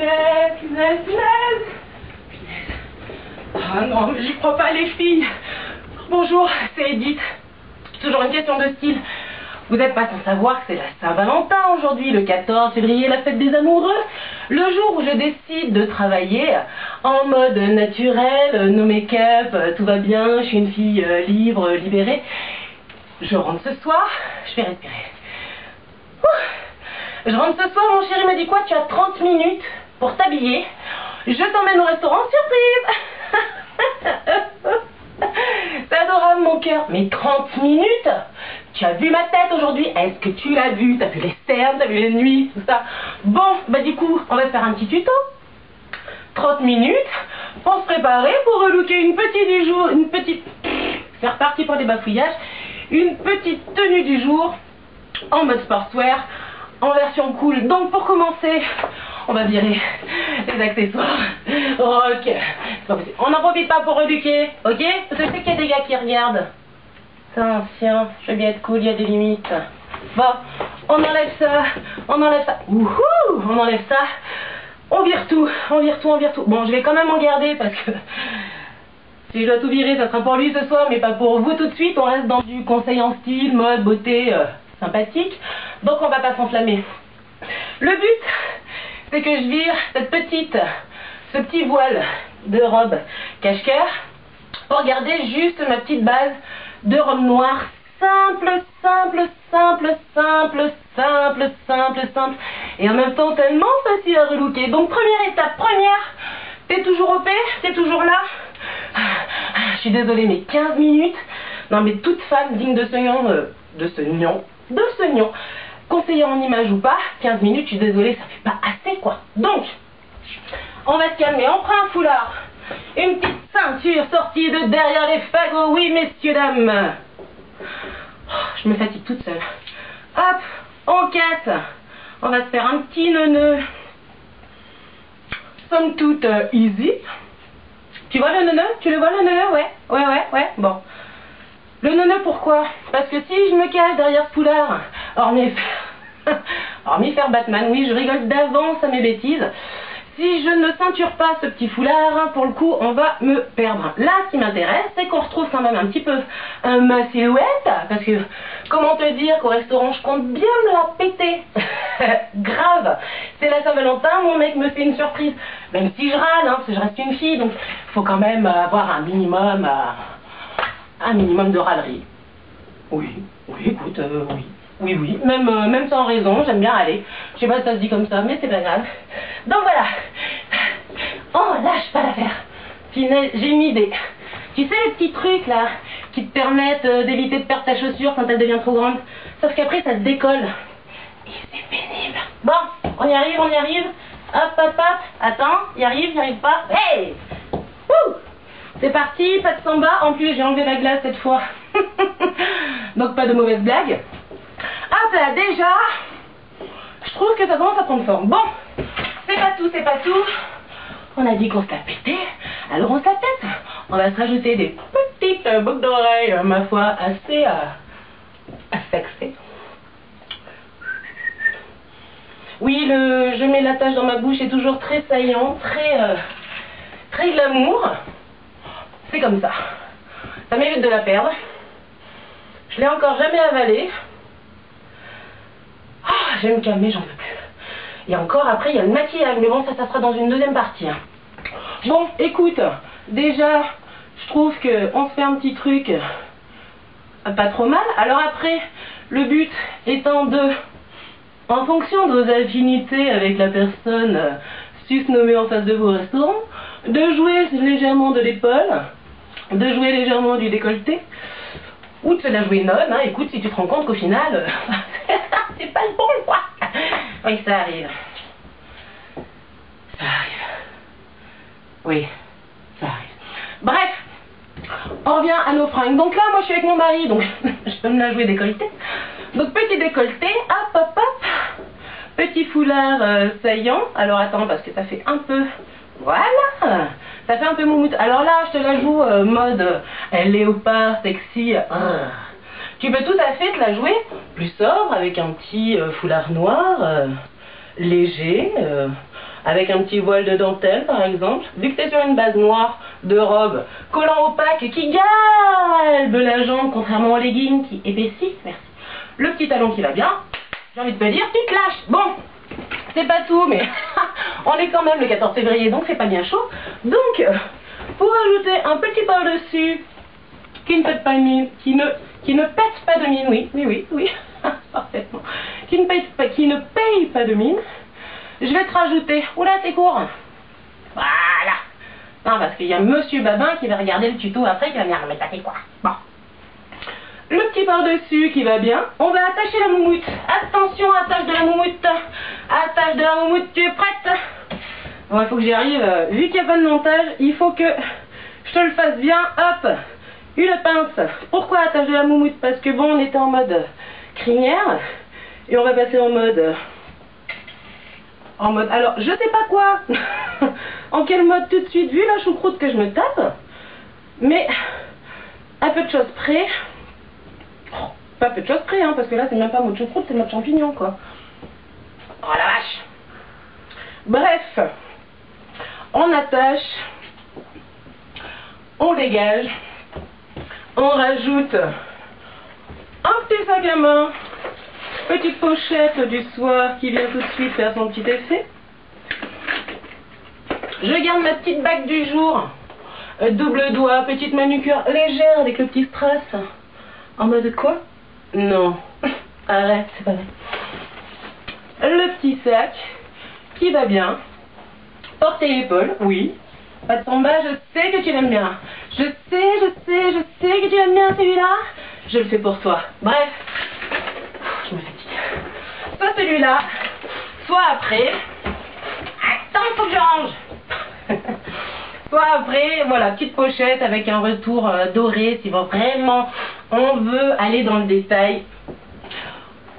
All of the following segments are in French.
punaise, punaise, punaise. Ah non, mais j'y crois pas les filles. Bonjour, c'est Edith. Toujours une question de style. Vous n'êtes pas sans savoir que c'est la Saint-Valentin aujourd'hui, le 14 février, la fête des amoureux. Le jour où je décide de travailler en mode naturel, no make-up, tout va bien, je suis une fille libre, libérée. Je rentre ce soir, je vais respirer. Je rentre ce soir, mon chéri m'a dit quoi? Tu as 30 minutes pour t'habiller. Je t'emmène au restaurant, surprise. C'est adorable mon cœur. Mais 30 minutes? Tu as vu ma tête aujourd'hui? Est-ce que tu l'as vu? T'as vu les cernes, t'as vu les nuits, tout ça? Bon, bah du coup, on va faire un petit tuto. 30 minutes pour se préparer, pour relooker une petite du jour, une petite... C'est reparti pour les bafouillages. Une petite tenue du jour en mode sportswear, en version cool. Donc pour commencer, on va virer les accessoires. Ok, c'est pas possible. On n'en profite pas pour relooker, ok? Parce que je sais qu'il y a des gars qui regardent. C'est ancien, je veux bien être cool, il y a des limites. Bon, on enlève ça, on enlève ça. Wouhou, on enlève ça. On vire tout, on vire tout, on vire tout. Bon, je vais quand même en garder parce que si je dois tout virer, ça sera pour lui ce soir, mais pas pour vous tout de suite. On reste dans du conseil en style, mode, beauté, sympathique. Donc on va pas s'enflammer. Le but, c'est que je vire ce petit voile de robe cache-cœur pour garder juste ma petite base de robe noire simple, simple, simple, simple, simple, simple, simple. Et en même temps tellement facile à relooker. Donc première étape, t'es toujours OP, t'es toujours là. Je suis désolée, mais 15 minutes. Non mais toute femme digne de ce nom, conseiller en image ou pas, 15 minutes, je suis désolée, ça fait pas assez quoi. Donc, on va se calmer, on prend un foulard, une petite ceinture sortie de derrière les fagots, oui messieurs, dames. Je me fatigue toute seule. Hop, on casse. On va se faire un petit nœud. Somme toute easy. Tu vois le nœud? Tu le vois le nœud? Ouais. Bon. Le nœud pourquoi? Parce que si je me cache derrière ce foulard, hormis faire Batman, oui, je rigole d'avance à mes bêtises. Si je ne ceinture pas ce petit foulard, pour le coup, on va me perdre. Là, ce qui m'intéresse, c'est qu'on retrouve quand même un petit peu ma silhouette. Parce que, comment te dire qu'au restaurant, je compte bien me la péter. Grave. C'est la Saint-Valentin, mon mec me fait une surprise. Même si je râle, parce que je reste une fille, donc il faut quand même avoir un minimum de râlerie. Oui, écoute, oui. Oui, même sans raison, j'aime bien aller. Je sais pas si ça se dit comme ça, mais c'est pas grave. Donc voilà. Oh, lâche pas l'affaire. J'ai une idée. Tu sais les petits trucs là, qui te permettent d'éviter de perdre ta chaussure quand elle devient trop grande. Sauf qu'après ça se décolle. Et c'est pénible. Bon, on y arrive. Hop. Attends, y arrive pas. Hey! Wouh! C'est parti, pas de samba. En plus, j'ai enlevé la glace cette fois. Donc pas de mauvaise blague. Hop là, déjà, je trouve que ça commence à prendre forme. Bon, c'est pas tout. On a dit qu'on se la pétait, alors on se la pète. On va se rajouter des petites boucles d'oreilles, ma foi, assez sexy. Oui, je mets la tache dans ma bouche, c'est toujours très saillant, très glamour. C'est comme ça. Ça m'évite de la perdre. Je l'ai encore jamais avalée. Je vais me calmer, j'en peux plus. Et encore après, il y a le maquillage, mais bon, ça sera dans une deuxième partie. Bon, écoute, déjà, je trouve qu'on se fait un petit truc pas trop mal. Alors après, le but étant en fonction de vos affinités avec la personne susnommée en face de vous au restaurant, de jouer légèrement de l'épaule, de jouer légèrement du décolleté, ou de se la jouer nonne, écoute, si tu te rends compte qu'au final, c'est pas le bon, quoi. Oui, ça arrive. Oui, ça arrive. Bref, on revient à nos fringues. Donc là, moi, je suis avec mon mari, donc je peux me la jouer décolleté. Donc, petit décolleté, hop. Petit foulard saillant. Alors, attends, parce que ça fait un peu... Voilà. Ça fait un peu moumoute. Alors là, je te la joue mode léopard, sexy. Tu peux tout à fait te la jouer plus sobre, avec un petit foulard noir, léger, avec un petit voile de dentelle par exemple. Vu que tu es sur une base noire de robe, collant opaque qui galbe la jambe contrairement aux leggings qui épaississent, merci. Le petit talon qui va bien, j'ai envie de te dire, tu te lâches. Bon, c'est pas tout, mais on est quand même le 14 février, donc c'est pas bien chaud. Donc, pour ajouter un petit par-dessus qui ne pète pas de mine, qui ne pète pas de mine, oui, parfaitement, qui ne paye pas de mine, je vais te rajouter, oula c'est court, voilà, non parce qu'il y a Monsieur Babin qui va regarder le tuto après, qui va me dire, mais t'as fait quoi? Bon. Le petit par-dessus qui va bien. On va attacher la moumoute. Attention, attache de la moumoute. Attache de la moumoute, tu es prête? Bon, il faut que j'y arrive. Vu qu'il n'y a pas de montage, il faut que je te le fasse bien. Hop, une pince. Pourquoi attache de la moumoute? Parce que bon, on était en mode crinière. Et on va passer en mode... alors, je sais pas quoi. En quel mode tout de suite, vu la choucroute que je me tape. Mais, à peu de choses près... Pas peu de choses près, hein, parce que là c'est même pas mode choucroute, c'est mode champignon quoi. Oh la vache. Bref, on attache, on dégage, on rajoute un petit sac à main, petite pochette du soir qui vient tout de suite faire son petit effet. Je garde ma petite bague du jour, double doigt, petite manucure légère avec le petit strass. En mode quoi? Non, arrête, c'est pas vrai. Le petit sac qui va bien. Porter l'épaule, oui. Pas de tomba, je sais que tu l'aimes bien. Je sais que tu l'aimes bien celui-là. Je le fais pour toi. Bref, je me fatigue. Soit celui-là, soit après. Attends, faut que je range. Soit après, voilà, petite pochette avec un retour doré si vraiment on veut aller dans le détail.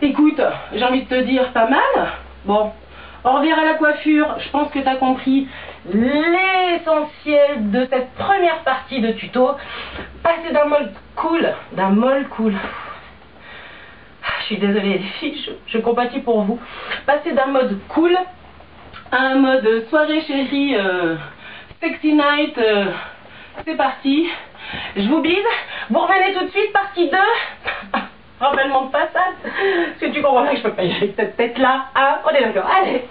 Écoute, j'ai envie de te dire pas mal. Bon, on revient à la coiffure. Je pense que tu as compris l'essentiel de cette première partie de tuto. Passer d'un molle cool. Je suis désolée les filles, je compatis pour vous. Passer d'un mode cool à un mode soirée chérie, sexy night, c'est parti. Je vous bise. Vous revenez tout de suite, partie 2. Rappelle-moi de passage. Parce que tu comprends que je peux pas y aller avec cette tête là. Ah, on est d'accord. Allez.